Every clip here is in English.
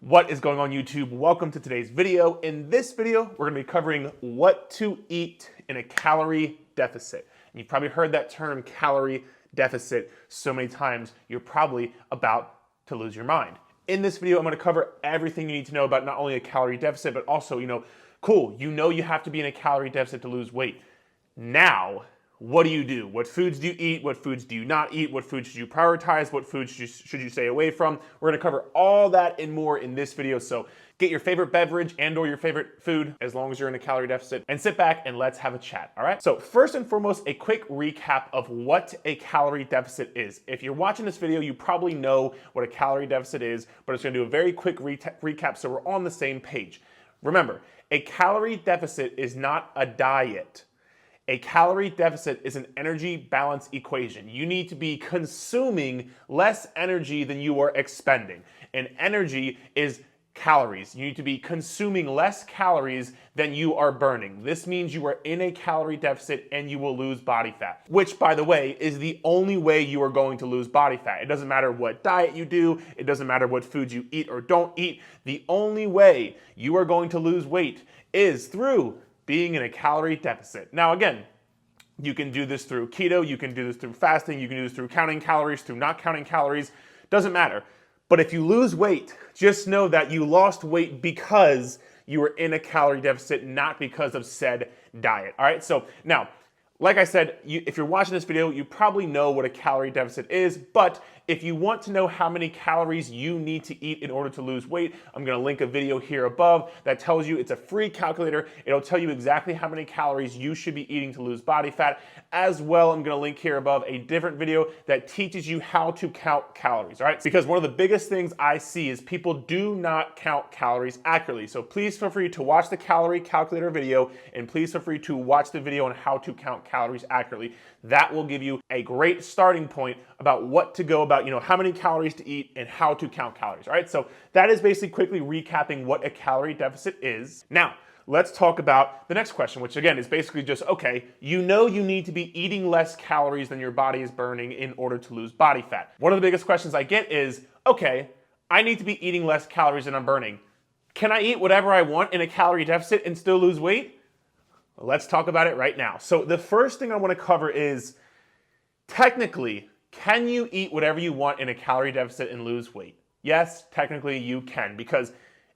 What is going on YouTube? Welcome to today's video. In this video, we're gonna be covering what to eat in a calorie deficit. And you've probably heard that term calorie deficit so many times, you're probably about to lose your mind. In this video, I'm gonna cover everything you need to know about not only a calorie deficit, but also, cool, you have to be in a calorie deficit to lose weight. Now, what do you do? What foods do you eat? What foods do you not eat? What foods should you prioritize? What foods should you stay away from? We're gonna cover all that and more in this video. So get your favorite beverage and or your favorite food as long as you're in a calorie deficit and sit back and let's have a chat, all right? So first and foremost, a quick recap of what a calorie deficit is. If you're watching this video, you probably know what a calorie deficit is, but it's gonna do a very quick recap so we're on the same page. Remember, a calorie deficit is not a diet. A calorie deficit is an energy balance equation. You need to be consuming less energy than you are expending. And energy is calories. You need to be consuming less calories than you are burning. This means you are in a calorie deficit and you will lose body fat, which, by the way, is the only way you are going to lose body fat. It doesn't matter what diet you do. It doesn't matter what foods you eat or don't eat. The only way you are going to lose weight is through being in a calorie deficit. Now again, you can do this through keto, you can do this through fasting, you can do this through counting calories, through not counting calories, doesn't matter. But if you lose weight, just know that you lost weight because you were in a calorie deficit, not because of said diet, all right? So now, like I said, if you're watching this video, you probably know what a calorie deficit is, but if you want to know how many calories you need to eat in order to lose weight, I'm gonna link a video here above that tells you, it's a free calculator. It'll tell you exactly how many calories you should be eating to lose body fat. As well, I'm gonna link here above a different video that teaches you how to count calories, all right? Because one of the biggest things I see is people do not count calories accurately. So please feel free to watch the calorie calculator video, and please feel free to watch the video on how to count calories accurately. That will give you a great starting point about what to go about, how many calories to eat and how to count calories, all right? So that is basically quickly recapping what a calorie deficit is. Now, let's talk about the next question, which again is basically just, okay, you need to be eating less calories than your body is burning in order to lose body fat. One of the biggest questions I get is, okay, I need to be eating less calories than I'm burning. Can I eat whatever I want in a calorie deficit and still lose weight? Let's talk about it right now. So the first thing I want to cover is, technically, can you eat whatever you want in a calorie deficit and lose weight? Yes, technically you can, because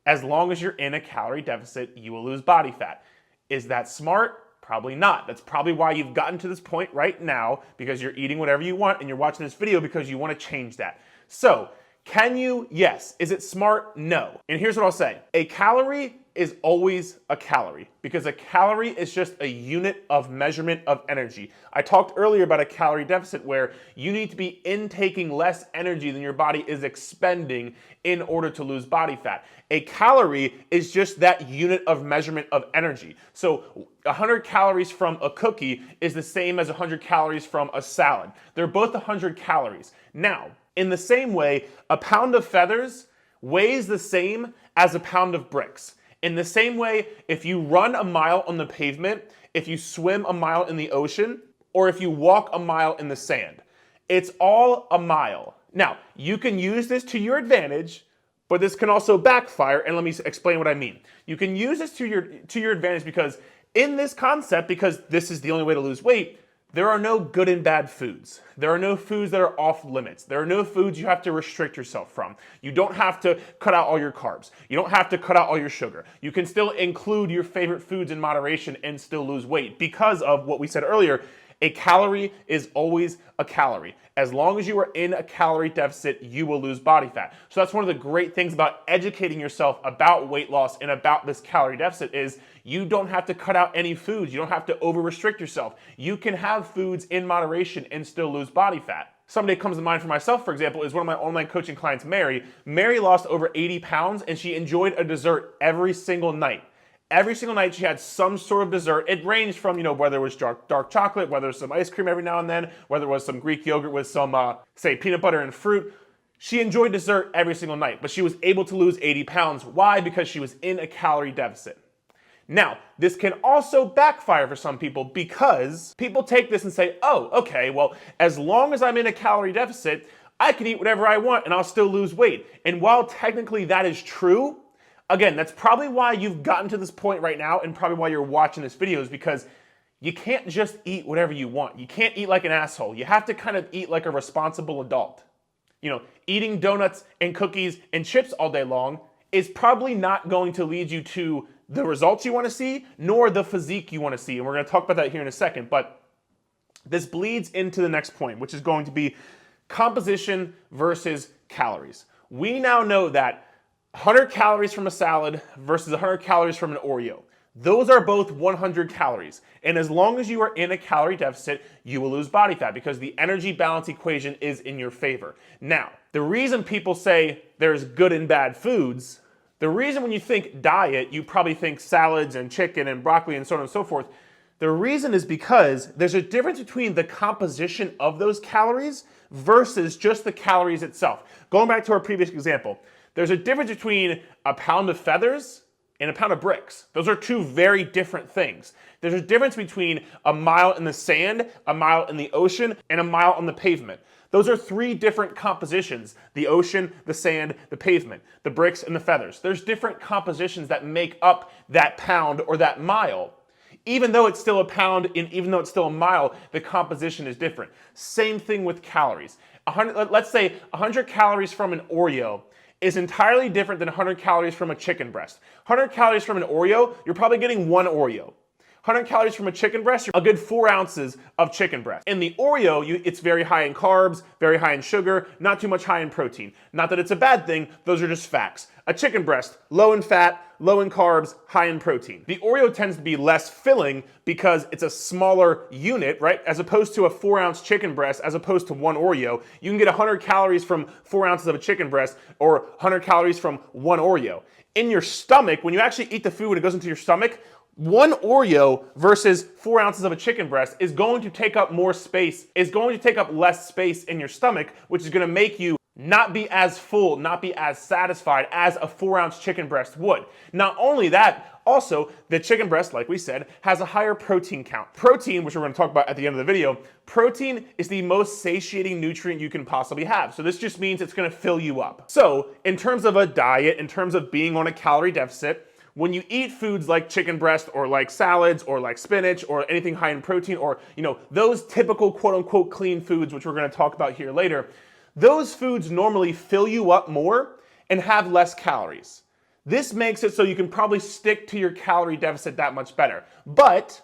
as long as you're in a calorie deficit, you will lose body fat. Is that smart? Probably not. That's probably why you've gotten to this point right now, because you're eating whatever you want and you're watching this video because you want to change that. So, can you? Yes. Is it smart? No. And here's what I'll say. A calorie is always a calorie, because a calorie is just a unit of measurement of energy. I talked earlier about a calorie deficit where you need to be intaking less energy than your body is expending in order to lose body fat. A calorie is just that unit of measurement of energy. So 100 calories from a cookie is the same as 100 calories from a salad. They're both 100 calories. Now, in the same way, a pound of feathers weighs the same as a pound of bricks. In the same way, if you run a mile on the pavement, if you swim a mile in the ocean, or if you walk a mile in the sand, it's all a mile. Now, you can use this to your advantage, but this can also backfire, and let me explain what I mean. You can use this to your advantage because in this concept, because this is the only way to lose weight, there are no good and bad foods. There are no foods that are off limits. There are no foods you have to restrict yourself from. You don't have to cut out all your carbs. You don't have to cut out all your sugar. You can still include your favorite foods in moderation and still lose weight because of what we said earlier. A calorie is always a calorie. As long as you are in a calorie deficit, you will lose body fat. So that's one of the great things about educating yourself about weight loss and about this calorie deficit is you don't have to cut out any foods. You don't have to over-restrict yourself. You can have foods in moderation and still lose body fat. Somebody that comes to mind for myself, for example, is one of my online coaching clients, Mary. Mary lost over 80 pounds and she enjoyed a dessert every single night. Every single night she had some sort of dessert. It ranged from, whether it was dark chocolate, whether it was some ice cream every now and then, whether it was some Greek yogurt with some, say, peanut butter and fruit. She enjoyed dessert every single night, but she was able to lose 80 pounds. Why? Because she was in a calorie deficit. Now, this can also backfire for some people because people take this and say, oh, okay, well, as long as I'm in a calorie deficit, I can eat whatever I want and I'll still lose weight. And while technically that is true, again, that's probably why you've gotten to this point right now and probably why you're watching this video is because you can't just eat whatever you want. You can't eat like an asshole. You have to kind of eat like a responsible adult. You know, eating donuts and cookies and chips all day long is probably not going to lead you to the results you want to see, nor the physique you want to see. And we're going to talk about that here in a second. But this bleeds into the next point, which is going to be composition versus calories. We now know that 100 calories from a salad versus 100 calories from an Oreo. Those are both 100 calories. And as long as you are in a calorie deficit, you will lose body fat because the energy balance equation is in your favor. Now, the reason people say there's good and bad foods, the reason when you think diet, you probably think salads and chicken and broccoli and so on and so forth. The reason is because there's a difference between the composition of those calories versus just the calories itself. Going back to our previous example, there's a difference between a pound of feathers and a pound of bricks. Those are two very different things. There's a difference between a mile in the sand, a mile in the ocean, and a mile on the pavement. Those are three different compositions: the ocean, the sand, the pavement, the bricks, and the feathers. There's different compositions that make up that pound or that mile. Even though it's still a pound and even though it's still a mile, the composition is different. Same thing with calories. Let's say 100 calories from an Oreo is entirely different than 100 calories from a chicken breast. 100 calories from an Oreo, you're probably getting one Oreo. 100 calories from a chicken breast, a good 4 ounces of chicken breast. In the Oreo, it's very high in carbs, very high in sugar, not too much high in protein. Not that it's a bad thing, those are just facts. A chicken breast, low in fat, low in carbs, high in protein. The Oreo tends to be less filling because it's a smaller unit, right? As opposed to a 4-ounce chicken breast, as opposed to one Oreo, you can get 100 calories from 4 ounces of a chicken breast or 100 calories from one Oreo. In your stomach, when you actually eat the food and it goes into your stomach, one Oreo versus 4 ounces of a chicken breast is going to take up more space, is going to take up less space in your stomach, which is going to make you not be as full, not be as satisfied as a 4-ounce chicken breast would. Not only that, also, the chicken breast, like we said, has a higher protein count. Protein, which we're going to talk about at the end of the video, protein is the most satiating nutrient you can possibly have. So this just means it's going to fill you up. So in terms of a diet, in terms of being on a calorie deficit, when you eat foods like chicken breast or like salads or like spinach or anything high in protein or, those typical quote unquote clean foods, which we're going to talk about here later, those foods normally fill you up more and have less calories. This makes it so you can probably stick to your calorie deficit that much better. But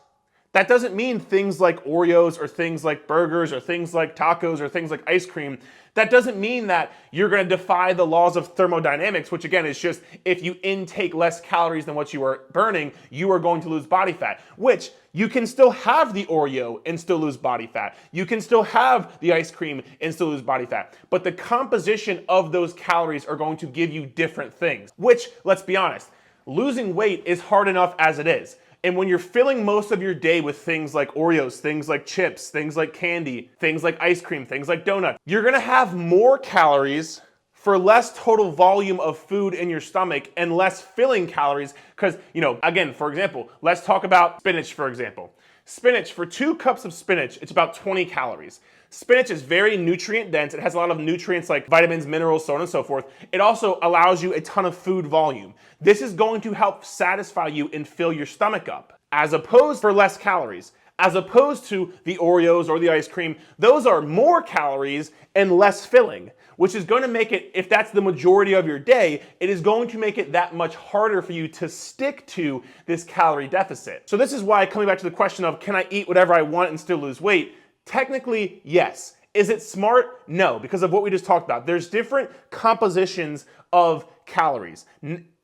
that doesn't mean things like Oreos or things like burgers or things like tacos or things like ice cream. That doesn't mean that you're going to defy the laws of thermodynamics, which again is just if you intake less calories than what you are burning, you are going to lose body fat, which you can still have the Oreo and still lose body fat. You can still have the ice cream and still lose body fat. But the composition of those calories are going to give you different things, which, let's be honest, losing weight is hard enough as it is. And when you're filling most of your day with things like Oreos, things like chips, things like candy, things like ice cream, things like donut, you're gonna have more calories for less total volume of food in your stomach and less filling calories. Because, again, for example, let's talk about spinach, for example. Spinach, for 2 cups of spinach, it's about 20 calories. Spinach is very nutrient dense. It has a lot of nutrients like vitamins, minerals, so on and so forth. It also allows you a ton of food volume. This is going to help satisfy you and fill your stomach up, as opposed for less calories. As opposed to the Oreos or the ice cream, those are more calories and less filling, which is going to make it, if that's the majority of your day, it is going to make it that much harder for you to stick to this calorie deficit. So this is why, coming back to the question of can I eat whatever I want and still lose weight? Technically, yes. Is it smart? No, because of what we just talked about. There's different compositions of calories.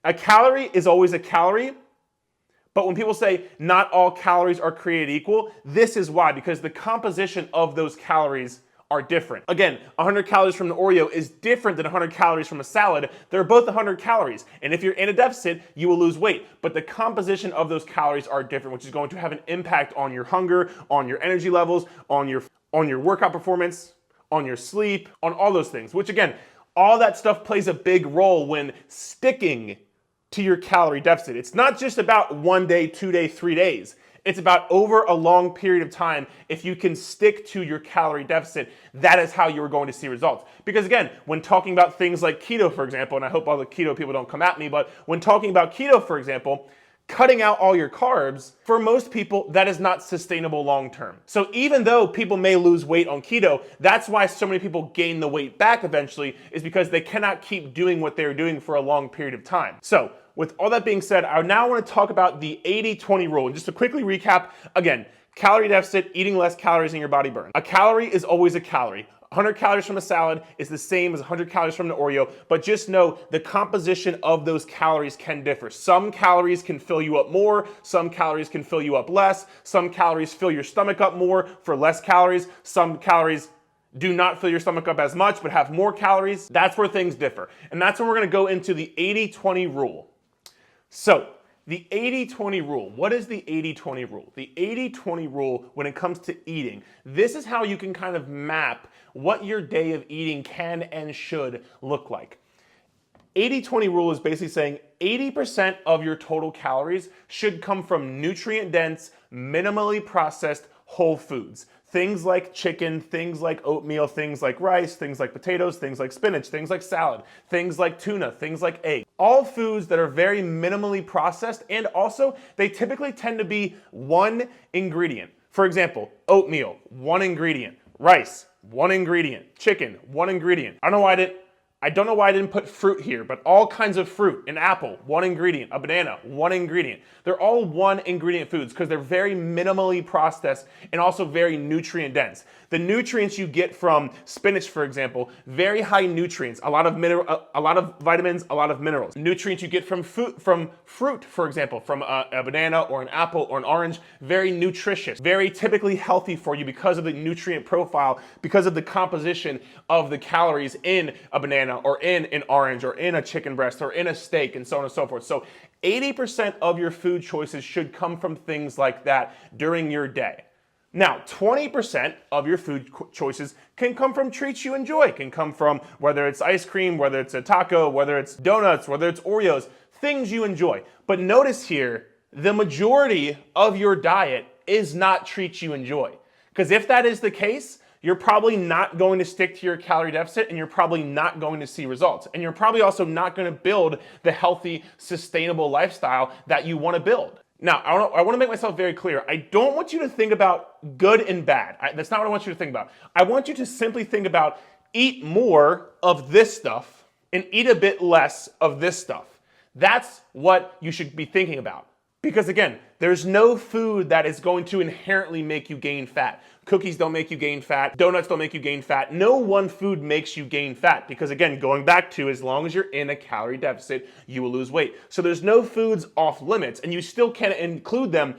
A calorie is always a calorie, but when people say not all calories are created equal, this is why, because the composition of those calories are different. Again, 100 calories from the Oreo is different than 100 calories from a salad. They're both 100 calories. And if you're in a deficit, you will lose weight. But the composition of those calories are different, which is going to have an impact on your hunger, on your energy levels, on your workout performance, on your sleep, on all those things. Which again, all that stuff plays a big role when sticking to your calorie deficit. It's not just about 1 day, 2 days, 3 days. It's about over a long period of time. If you can stick to your calorie deficit, that is how you're going to see results. Because again, when talking about things like keto, for example, and I hope all the keto people don't come at me, but when talking about keto, for example, cutting out all your carbs, for most people, that is not sustainable long term. So even though people may lose weight on keto, that's why so many people gain the weight back eventually, is because they cannot keep doing what they're doing for a long period of time. So with all that being said, I now want to talk about the 80-20 rule. And just to quickly recap, again, calorie deficit, eating less calories than your body burns. A calorie is always a calorie. 100 calories from a salad is the same as 100 calories from an Oreo, but just know the composition of those calories can differ. Some calories can fill you up more, some calories can fill you up less, some calories fill your stomach up more for less calories, some calories do not fill your stomach up as much but have more calories. That's where things differ. And that's when we're gonna go into the 80-20 rule. So, the 80-20 rule. What is the 80-20 rule? The 80-20 rule when it comes to eating, this is how you can kind of map what your day of eating can and should look like. 80-20 rule is basically saying 80% of your total calories should come from nutrient-dense, minimally processed whole foods. Things like chicken, things like oatmeal, things like rice, things like potatoes, things like spinach, things like salad, things like tuna, things like egg. All foods that are very minimally processed, and also they typically tend to be one ingredient. For example, oatmeal, one ingredient. Rice, one ingredient. Chicken, one ingredient. I don't know why I didn't put fruit here, but all kinds of fruit. An apple, one ingredient. A banana, one ingredient. They're all one ingredient foods because they're very minimally processed and also very nutrient dense. The nutrients you get from spinach, for example, very high nutrients, a lot of vitamins, a lot of minerals. Nutrients you get from fruit, for example, from a banana or an apple or an orange, very nutritious, very typically healthy for you because of the nutrient profile, because of the composition of the calories in a banana or in an orange or in a chicken breast or in a steak and so on and so forth. So 80% of your food choices should come from things like that during your day. Now, 20% of your food choices can come from treats you enjoy, can come from whether it's ice cream, whether it's a taco, whether it's donuts, whether it's Oreos, things you enjoy. But notice here, the majority of your diet is not treats you enjoy. Because if that is the case, you're probably not going to stick to your calorie deficit and you're probably not going to see results. And you're probably also not going to build the healthy, sustainable lifestyle that you want to build. Now, I want to make myself very clear. I don't want you to think about good and bad. That's not what I want you to think about. I want you to simply think about eat more of this stuff and eat a bit less of this stuff. That's what you should be thinking about. Because again, there's no food that is going to inherently make you gain fat. Cookies don't make you gain fat. Donuts don't make you gain fat. No one food makes you gain fat because again, going back to as long as you're in a calorie deficit, you will lose weight. So there's no foods off limits and you still can include them.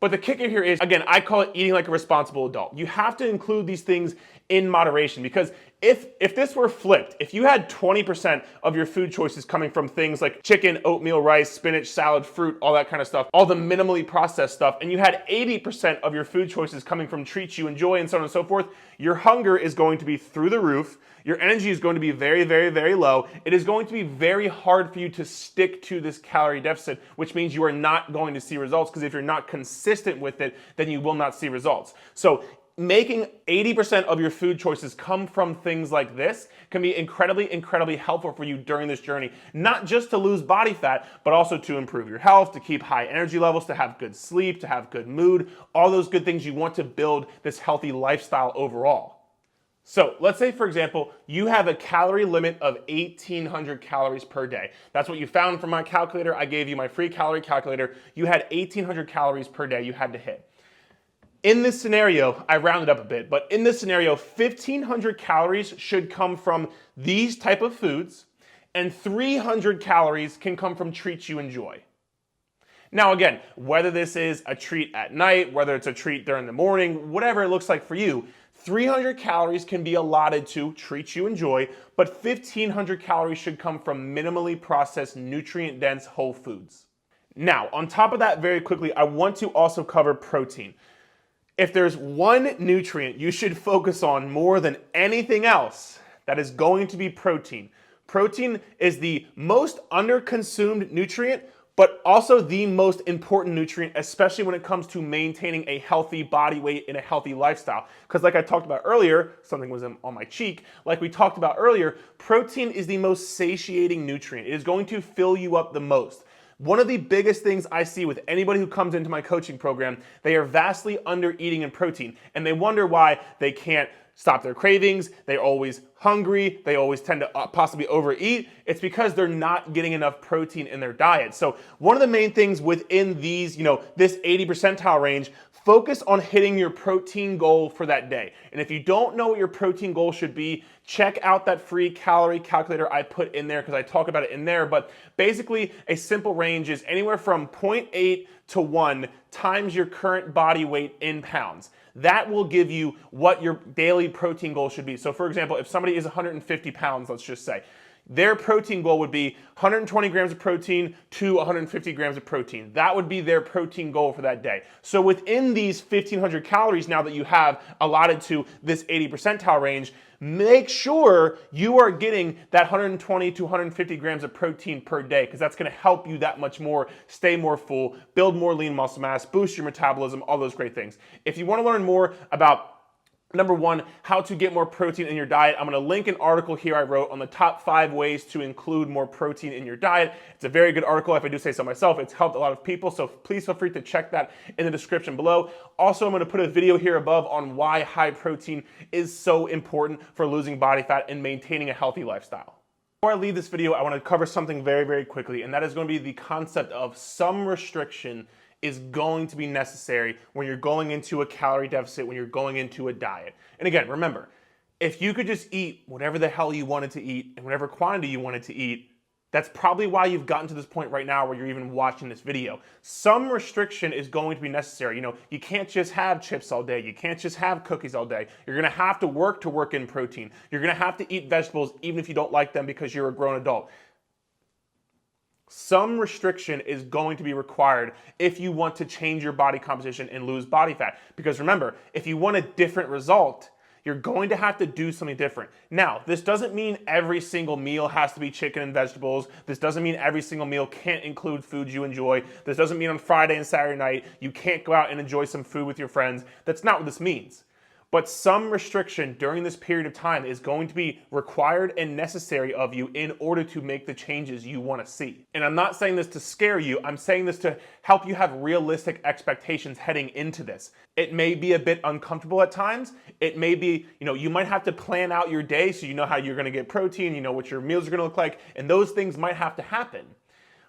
But the kicker here is, again, I call it eating like a responsible adult. You have to include these things in moderation because if this were flipped, if you had 20% of your food choices coming from things like chicken, oatmeal, rice, spinach, salad, fruit, all that kind of stuff, all the minimally processed stuff, and you had 80% of your food choices coming from treats you enjoy and so on and so forth, your hunger is going to be through the roof. Your energy is going to be very, very, very low. It is going to be very hard for you to stick to this calorie deficit, which means you are not going to see results because if you're not consistent with it, then you will not see results. So making 80% of your food choices come from things like this can be incredibly, incredibly helpful for you during this journey, not just to lose body fat, but also to improve your health, to keep high energy levels, to have good sleep, to have good mood, all those good things you want to build this healthy lifestyle overall. So let's say, for example, you have a calorie limit of 1,800 calories per day. That's what you found from my calculator. I gave you my free calorie calculator. You had 1,800 calories per day you had to hit. In this scenario, I rounded up a bit, but in this scenario, 1,500 calories should come from these type of foods, and 300 calories can come from treats you enjoy. Now again, whether this is a treat at night, whether it's a treat during the morning, whatever it looks like for you, 300 calories can be allotted to treats you enjoy, but 1,500 calories should come from minimally processed, nutrient-dense whole foods. Now, on top of that, very quickly, I want to also cover protein. If there's one nutrient you should focus on more than anything else, that is going to be protein. Protein is the most under-consumed nutrient, but also the most important nutrient, especially when it comes to maintaining a healthy body weight and a healthy lifestyle. Because like I talked about earlier, something was on my cheek, like we talked about earlier, protein is the most satiating nutrient. It is going to fill you up the most. One of the biggest things I see with anybody who comes into my coaching program, they are vastly under eating in protein, and they wonder why they can't stop their cravings, they're always hungry, they always tend to possibly overeat. It's because they're not getting enough protein in their diet. So one of the main things within these, this 80 percentile range, focus on hitting your protein goal for that day. And if you don't know what your protein goal should be, check out that free calorie calculator I put in there because I talk about it in there. But basically, a simple range is anywhere from 0.8 to 1 times your current body weight in pounds. That will give you what your daily protein goal should be. So for example, if somebody is 150 pounds, let's just say, their protein goal would be 120 grams of protein to 150 grams of protein. That would be their protein goal for that day. So within these 1,500 calories now that you have allotted to this 80 percentile range, make sure you are getting that 120 to 150 grams of protein per day, because that's going to help you that much more, stay more full, build more lean muscle mass, boost your metabolism, all those great things. If you want to learn more about number one, how to get more protein in your diet, I'm going to link an article here I wrote on the top 5 ways to include more protein in your diet. It's a very good article, if I do say so myself. It's helped a lot of people, so please feel free to check that in the description below. Also, I'm going to put a video here above on why high protein is so important for losing body fat and maintaining a healthy lifestyle. Before I leave this video, I want to cover something very, very quickly, and that is going to be the concept of some restriction is going to be necessary when you're going into a calorie deficit, when you're going into a diet. And again, remember, if you could just eat whatever the hell you wanted to eat and whatever quantity you wanted to eat, that's probably why you've gotten to this point right now where you're even watching this video. Some restriction is going to be necessary. You can't just have chips all day. You can't just have cookies all day. You're gonna have to work in protein. You're gonna have to eat vegetables even if you don't like them because you're a grown adult. Some restriction is going to be required if you want to change your body composition and lose body fat. Because remember, if you want a different result, you're going to have to do something different. Now, this doesn't mean every single meal has to be chicken and vegetables. This doesn't mean every single meal can't include foods you enjoy. This doesn't mean on Friday and Saturday night you can't go out and enjoy some food with your friends. That's not what this means. But some restriction during this period of time is going to be required and necessary of you in order to make the changes you want to see. And I'm not saying this to scare you, I'm saying this to help you have realistic expectations heading into this. It may be a bit uncomfortable at times. It may be, you might have to plan out your day so you know how you're going to get protein, you know what your meals are going to look like, and those things might have to happen.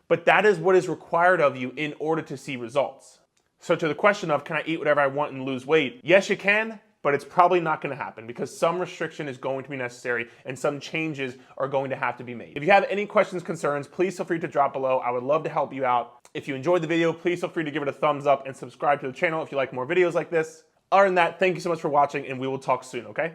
But that is what is required of you in order to see results. So to the question of, can I eat whatever I want and lose weight? Yes, you can. But it's probably not going to happen because some restriction is going to be necessary and some changes are going to have to be made. If you have any questions, concerns, please feel free to drop below. I would love to help you out. If you enjoyed the video, please feel free to give it a thumbs up and subscribe to the channel if you like more videos like this. Other than that, thank you so much for watching and we will talk soon, okay?